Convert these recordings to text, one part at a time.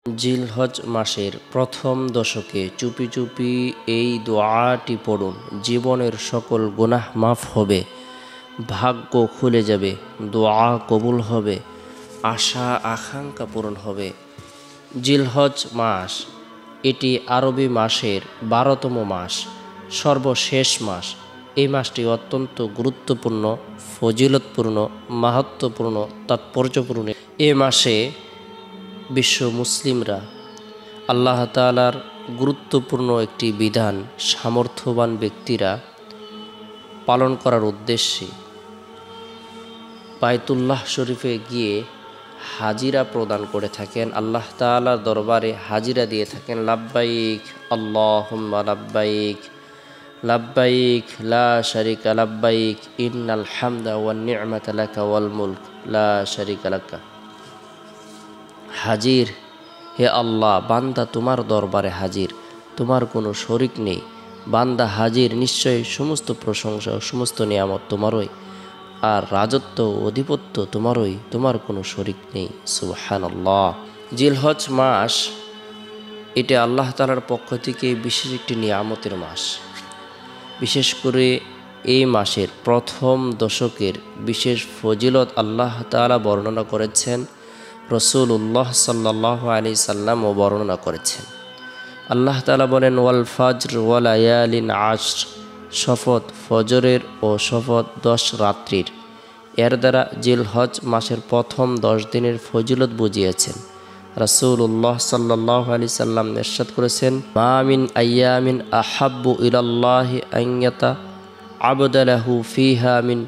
জিলহজ মাসের প্রথম দশকে চুপি চুপি এই দোয়াটি পড়ুন। জীবনের সকল গুনাহ মাফ হবে, ভাগ্য খুলে যাবে, দোয়া কবুল হবে, আশা আকাঙ্ক্ষা পূরণ হবে। জিলহজ মাস এটি আরবি মাসের 12তম মাস, সর্বশেষ মাস। এই মাসটি অত্যন্ত গুরুত্বপূর্ণ, ফজিলতপূর্ণ, মাহাত্ম্যপূর্ণ, তাৎপর্যপূর্ণ। এ মাসে বিশ্ব মুসলিমরা আল্লাহ তাআলার গুরুত্বপূর্ণ একটি বিধান সামর্থ্যবান ব্যক্তিরা পালন করার উদ্দেশ্যে বাইতুল্লাহ শরীফে গিয়ে হাজিরা প্রদান করে থাকেন। আল্লাহ তাআলার দরবারে হাজিরা দিয়ে থাকেন, লাব্বাইক আল্লাহুম্মা লাব্বাইক, লাব্বাইক লা শারিকা লাব্বাইক, ইন্নাল হামদা ওয়ান নি'মাতা লাকা ওয়াল মুলক লা শারিকা লাকা। হাজির হে আল্লাহ, বান্দা তোমার দরবারে হাজির, তোমার কোনো শরিক নেই। বান্দা হাজির, নিশ্চয়ই সমস্ত প্রশংসা ও সমস্ত নিয়ামত তোমারই, আর রাজত্ব ও আধিপত্য তোমারই, তোমার কোনো শরিক নেই। সুবহানাল্লাহ। জিলহজ মাস এটা আল্লাহ তাআলার পক্ষ থেকে বিশেষ একটি নিয়ামতের মাস। বিশেষ করে এই মাসের প্রথম দশকের বিশেষ ফজিলত আল্লাহ তাআলা বর্ণনা করেছেন, রাসূলুল্লাহ সাল্লাল্লাহু আলাইহি সাল্লামও বর্ণনা করেছেন। আল্লাহ তাআলা বলেন, ওয়াল ফাজর ওয়া লায়ালিন আশর, শপথ ফজরের ও শপথ 10 রাত্রির। এর দ্বারা জিলহজ মাসের প্রথম 10 দিনের ফজিলত বুঝিয়েছেন। রাসূলুল্লাহ সাল্লাল্লাহু আলাইহি সাল্লাম ইরশাদ করেছেন, মা মিন আইয়ামিন আহাব্বু ইলাল্লাহি আন ইয়াতাআবদালাহু ফিহা মিন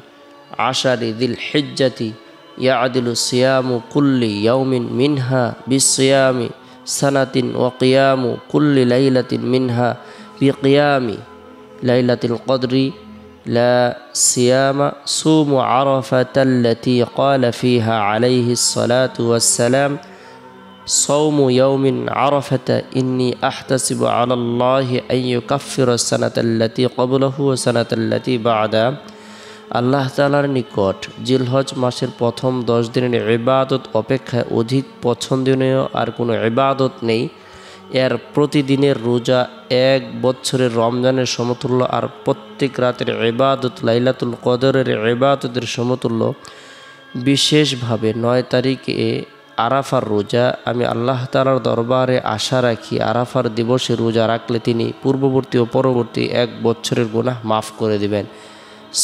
আশারি যিল হিজ্জাতি ইয়াদিলু সিয়ামু কুল্লি ইয়াউমিন মিনহা বিসিয়ামি সানাতিন ওয়া কিয়ামু কুল্লি লাইলাতিন মিনহা বিকিয়ামি লাইলাতিল কদরি লা সিয়ামা সুমু আরাফাতাল্লাতী ক্বালা ফিহা আলাইহিস সালাতু ওয়াস সালাম সাওমু ইয়াউমিন আরাফাতা ইন্নী আহতাসিবু আলাল্লাহি আন ইউকাফফিরা সানাতাল্লাতী ক্বাবলাহু ওয়া সানাতাল্লাতী বা'দা। আল্লাহ তাআলার নিকট জিলহজ মাসের প্রথম 10 দিনের ইবাদত অপেক্ষায় অধিক পছন্দনীয় আর কোনো ইবাদত নেই। এর প্রতিদিনের রোজা 1 বছরের রমজানের সমতুল্য, আর প্রত্যেক রাতের ইবাদত লাইলাতুল কদরের ইবাদতের সমতুল্য। বিশেষভাবে 9 তারিখে আরাফার রোজা। আমি আল্লাহ তাআলার দরবারে আশা রাখি, আরাফার দিবসে রোজা রাখলে তিনি পূর্ববর্তী ও পরবর্তী 1 বছরের গুনাহ মাফ করে দিবেন।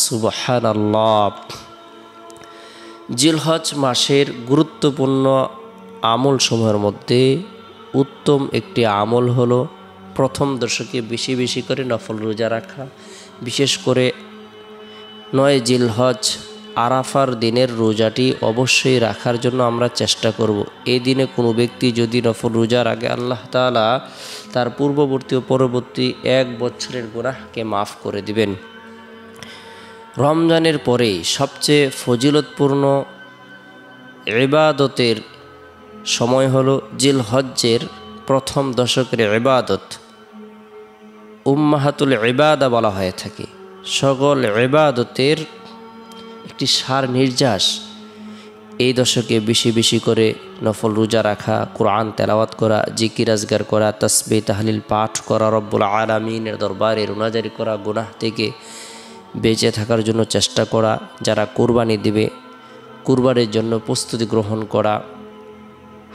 সুবহানাল্লাহ। জিলহজ মাসের গুরুত্বপূর্ণ আমল সমূহের মধ্যে উত্তম একটি আমল হলো প্রথম দশকে বেশি বেশি করে নফল রোজা রাখা। বিশেষ করে 9 জিলহজ আরাফার দিনের রোজাটি অবশ্যই রাখার জন্য আমরা চেষ্টা করব। এই দিনে কোনো ব্যক্তি যদি নফল রোজা রাখে, আল্লাহ তাআলা তার পূর্ববর্তী ও পরবর্তী 1 বছরের গুনাহকে মাফ করে দিবেন। রমজানের পরে সবচেয়ে ফজিলতপূর্ণ ইবাদতের সময় হলো জিলহজ্জের প্রথম দশকের ইবাদত। উম্মাহাতুল ইবাদা বলা হয়ে থাকে। সকল ইবাদতের একটি সার নির্যাস। এই দশকে বেশি বেশি করে নফল রোজা রাখা, কোরআন তেলাওয়াত করা, জিকির আজগার করা, তাসবিহ তাহলিল পাঠ করা, রব্বুল আলামিনের দরবারে রোনাজারি করা, গুনাহ থেকে বেঁচে থাকার জন্য চেষ্টা করা, যারা কুরবানি দিবে কুরবানির জন্য প্রস্তুতি গ্রহণ করা,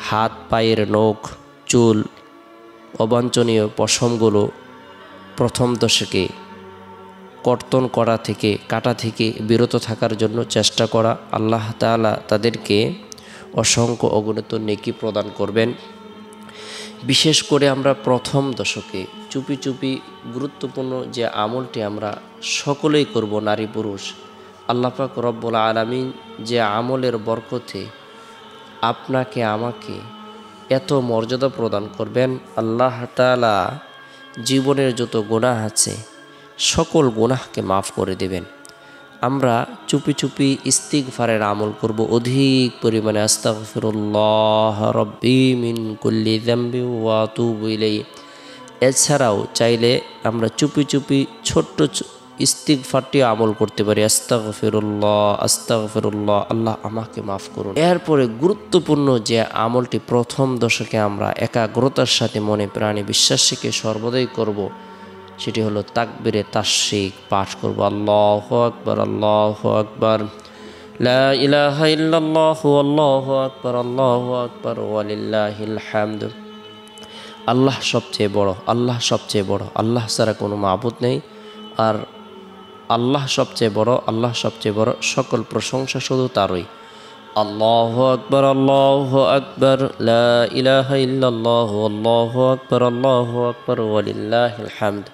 হাত পায়ের নখ চুল অবাঞ্ছনীয় পশমগুলো প্রথম দশকে কর্তন করা থেকে কাটা থেকে বিরত থাকার জন্য চেষ্টা করা। আল্লাহ তাআলা তাদেরকে অসংখ্য অগণিত নেকি প্রদান করবেন। বিশেষ করে আমরা প্রথম দশকে চুপি চুপি গুরুত্বপূর্ণ যে আমলটি আমরা সকলেই করব, নারী পুরুষ, আল্লাহ পাক রব্বুল আলামিন যে আমলের বরকতে আপনাকে আমাকে এত মর্যাদা প্রদান করবেন। আল্লাহ তাআলা জীবনের যত গুনাহ আছে সকল গুনাহকে মাফ করে দেবেন। আমরা চুপি চুপি ইস্তিগফারের আমল করব, অধিক পরিমাণে আস্তাগফিরুল্লাহ রব্বি মিন কুল্লি যামবি ওয়া আতুবু ইলাইহি। এছাড়াও চাইলে আমরা চুপি চুপি ছোট্ট ইস্তিগফারটি আমল করতে পারি। আস্তাগফিরুল্লাহ আস্তাগফিরুল্লাহ, আল্লাহ আমাকে মাফ করুন। এরপরে গুরুত্বপূর্ণ যে আমলটি প্রথম দশকে আমরা একাগ্রতার সাথে মনে প্রাণে বিশ্বাস রেখে সর্বদাই করব, সেটি হলো তাকবীরে তাশরিক পাঠ করব। আল্লাহু আকবার আল্লাহু আকবার, লা ইলাহা ইল্লাল্লাহু আল্লাহু আকবার আল্লাহু আকবার ওয়ালিল্লাহিল হামদ। আল্লাহ সবচেয়ে বড়, আল্লাহ সবচেয়ে বড়, আল্লাহ ছাড়া কোনো মাবুদ নেই। আর আল্লাহ সবচেয়ে বড়, আল্লাহ সবচেয়ে বড়, সকল প্রশংসা শুধু তারই। আল্লাহু আকবার আল্লাহু আকবার, লা ইলাহা ইল্লাল্লাহু আল্লাহু আকবার আল্লাহু আকবার ওয়ালিল্লাহিল হামদ।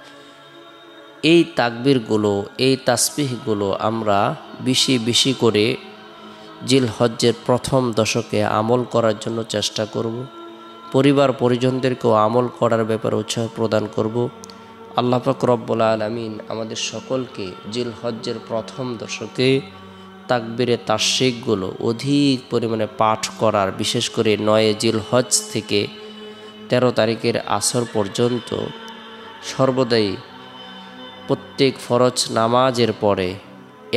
এই তাকবীরগুলো, এই তাসবিহগুলো আমরা বেশি বেশি করে জিলহজ্জের প্রথম দশকে আমল করার জন্য চেষ্টা করব। পরিবার পরিজনদেরকেও আমল করার ব্যাপারে উৎসাহ প্রদান করব। আল্লাহ পাক রব্বুল আলামিন আমাদের সকলকে জিলহজ্জের প্রথম দশকে তাকবীরে তাশরিকগুলো অধিক পরিমাণে পাঠ করার, বিশেষ করে 9 জিলহজ থেকে 13 তারিখের আসর পর্যন্ত সর্বদাই প্রত্যেক ফরজ নামাজের পরে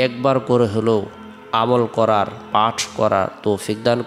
একবার করে হলেও আমল করার, পাঠ করার তৌফিক দান